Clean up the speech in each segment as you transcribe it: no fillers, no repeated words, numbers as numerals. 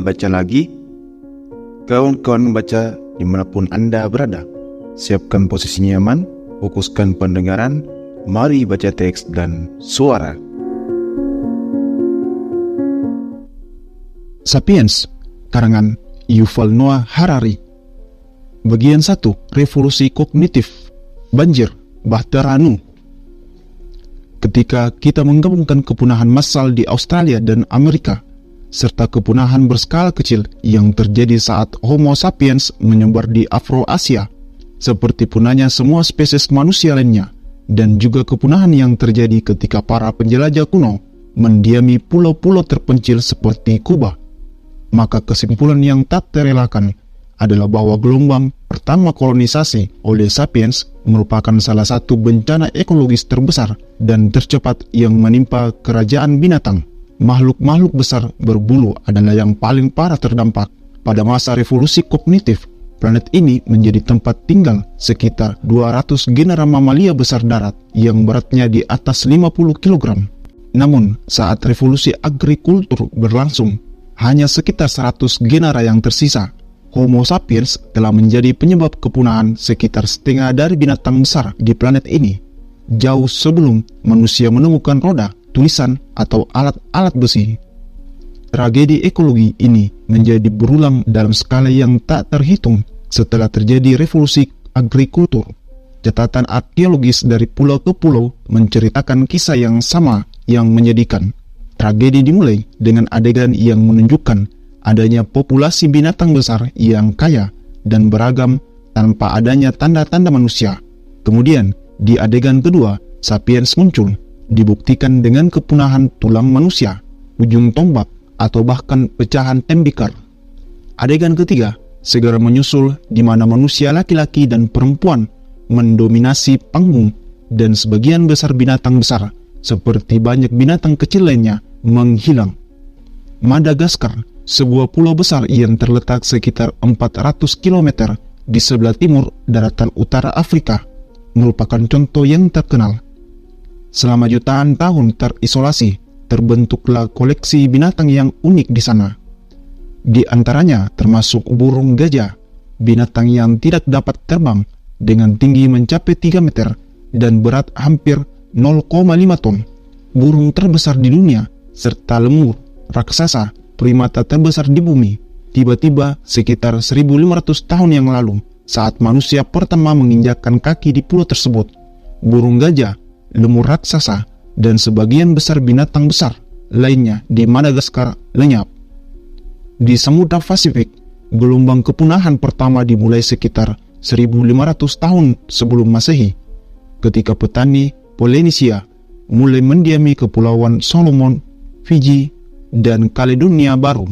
Baca lagi. Kawan-kawan baca dimanapun Anda berada. Siapkan posisi nyaman, fokuskan pendengaran, mari baca teks dan suara. Sapiens, karangan Yuval Noah Harari. Bagian 1, Revolusi Kognitif. Banjir, Bahtera Nuh. Ketika kita menggabungkan kepunahan massal di Australia dan Amerika, serta kepunahan berskala kecil yang terjadi saat Homo sapiens menyebar di Afroasia, seperti punahnya semua spesies manusia lainnya, dan juga kepunahan yang terjadi ketika para penjelajah kuno mendiami pulau-pulau terpencil seperti Kuba, maka kesimpulan yang tak terelakkan adalah bahwa gelombang pertama kolonisasi oleh sapiens merupakan salah satu bencana ekologis terbesar dan tercepat yang menimpa kerajaan binatang. Makhluk-makhluk besar berbulu adalah yang paling parah terdampak. Pada masa revolusi kognitif, planet ini menjadi tempat tinggal sekitar 200 genera mamalia besar darat yang beratnya di atas 50 kg. Namun, saat revolusi agrikultur berlangsung, hanya sekitar 100 genera yang tersisa. Homo sapiens telah menjadi penyebab kepunahan sekitar setengah dari binatang besar di planet ini, jauh sebelum manusia menemukan roda, tulisan, atau alat-alat besi. Tragedi ekologi ini menjadi berulang dalam skala yang tak terhitung setelah terjadi revolusi agrikultur. Catatan arkeologis dari pulau ke pulau menceritakan kisah yang sama yang menyedihkan. Tragedi dimulai dengan adegan yang menunjukkan adanya populasi binatang besar yang kaya dan beragam tanpa adanya tanda-tanda manusia. Kemudian, di adegan kedua, sapiens muncul, dibuktikan dengan kepunahan tulang manusia, ujung tombak, atau bahkan pecahan tembikar. Adegan ketiga segera menyusul di mana manusia laki-laki dan perempuan mendominasi panggung dan sebagian besar binatang besar seperti banyak binatang kecil lainnya menghilang. Madagaskar, sebuah pulau besar yang terletak sekitar 400 km di sebelah timur daratan utara Afrika, merupakan contoh yang terkenal. Selama jutaan tahun terisolasi, terbentuklah koleksi binatang yang unik di sana. Di antaranya termasuk burung gajah, binatang yang tidak dapat terbang dengan tinggi mencapai 3 meter dan berat hampir 0,5 ton, burung terbesar di dunia, serta lemur, raksasa, primata terbesar di bumi. Tiba-tiba sekitar 1500 tahun yang lalu, saat manusia pertama menginjakkan kaki di pulau tersebut, burung gajah, lemur raksasa, dan sebagian besar binatang besar lainnya di Madagaskar lenyap. Di Samudra Pasifik, gelombang kepunahan pertama dimulai sekitar 1500 tahun sebelum Masehi, ketika petani Polinesia mulai mendiami kepulauan Solomon, Fiji, dan Kaledonia Baru.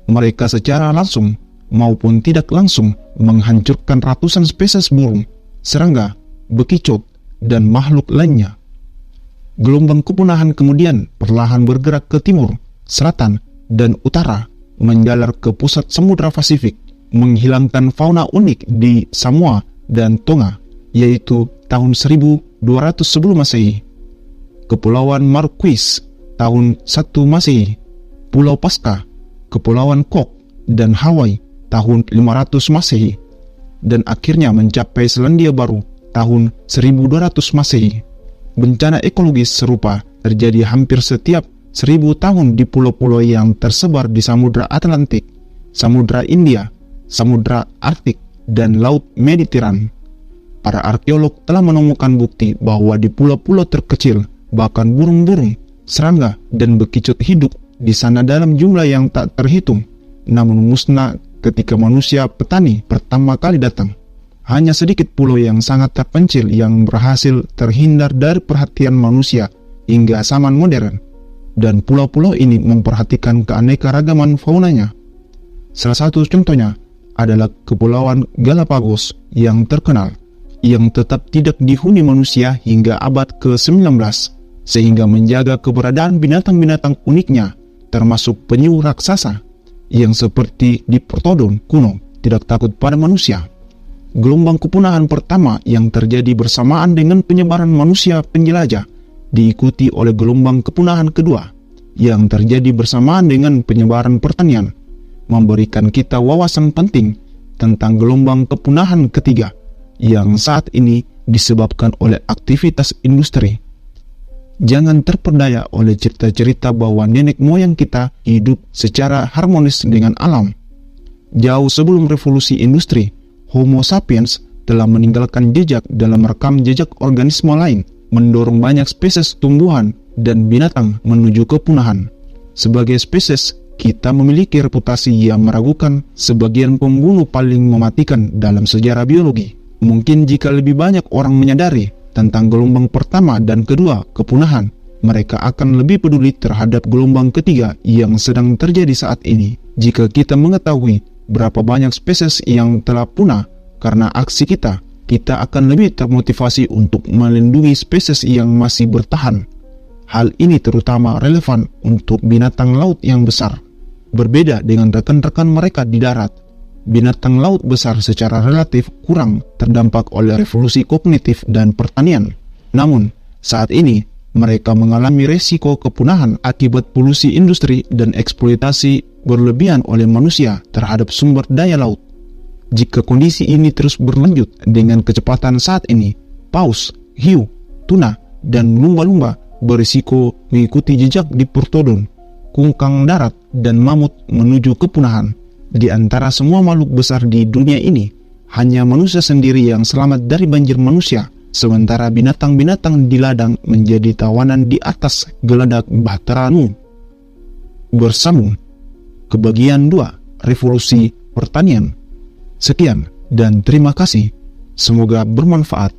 Mereka secara langsung maupun tidak langsung menghancurkan ratusan spesies burung, serangga, bekicot, dan makhluk lainnya. Gelombang kepunahan kemudian perlahan bergerak ke timur, selatan, dan utara, menjalar ke pusat Samudra Pasifik, menghilangkan fauna unik di Samoa dan Tonga, yaitu tahun 1200 sebelum Masehi. Kepulauan Marquis tahun 1 Masehi, Pulau Pascha, Kepulauan Cook, dan Hawaii tahun 500 Masehi, dan akhirnya mencapai Selandia Baru tahun 1200 Masehi. Bencana ekologis serupa terjadi hampir setiap 1000 tahun di pulau-pulau yang tersebar di Samudra Atlantik, Samudra India, Samudra Arktik, dan Laut Mediteran. Para arkeolog telah menemukan bukti bahwa di pulau-pulau terkecil, bahkan burung-burung, serangga, dan bekicot hidup di sana dalam jumlah yang tak terhitung, namun musnah ketika manusia petani pertama kali datang. Hanya sedikit pulau yang sangat terpencil yang berhasil terhindar dari perhatian manusia hingga zaman modern, dan pulau-pulau ini memperhatikan keanekaragaman faunanya. Salah satu contohnya adalah Kepulauan Galapagos yang terkenal, yang tetap tidak dihuni manusia hingga abad ke-19, sehingga menjaga keberadaan binatang-binatang uniknya, termasuk penyu raksasa, yang seperti Diprotodon kuno tidak takut pada manusia. Gelombang kepunahan pertama yang terjadi bersamaan dengan penyebaran manusia penjelajah diikuti oleh gelombang kepunahan kedua yang terjadi bersamaan dengan penyebaran pertanian, memberikan kita wawasan penting tentang gelombang kepunahan ketiga yang saat ini disebabkan oleh aktivitas industri. Jangan terperdaya oleh cerita-cerita bahwa nenek moyang kita hidup secara harmonis dengan alam. Jauh sebelum revolusi industri, Homo sapiens telah meninggalkan jejak dalam rekam jejak organisme lain, mendorong banyak spesies tumbuhan dan binatang menuju kepunahan. Sebagai spesies, kita memiliki reputasi yang meragukan, sebagian pembunuh paling mematikan dalam sejarah biologi. Mungkin jika lebih banyak orang menyadari tentang gelombang pertama dan kedua kepunahan, mereka akan lebih peduli terhadap gelombang ketiga yang sedang terjadi saat ini. Jika kita mengetahui berapa banyak spesies yang telah punah karena aksi kita akan lebih termotivasi untuk melindungi spesies yang masih bertahan. Hal ini terutama relevan untuk binatang laut yang besar. Berbeda dengan rekan-rekan mereka di darat, binatang laut besar secara relatif kurang terdampak oleh revolusi kognitif dan pertanian. Namun, saat ini mereka mengalami resiko kepunahan akibat polusi industri dan eksploitasi berlebihan oleh manusia terhadap sumber daya laut. Jika kondisi ini terus berlanjut dengan kecepatan saat ini, paus, hiu, tuna, dan lumba-lumba berisiko mengikuti jejak Diprotodon, kungkang darat, dan mamut menuju kepunahan. Di antara semua makhluk besar di dunia ini, hanya manusia sendiri yang selamat dari banjir manusia, sementara binatang-binatang di ladang menjadi tawanan di atas geladak Bahtera Nuh. Bersambung ke bagian 2, revolusi pertanian. Sekian dan terima kasih. Semoga bermanfaat.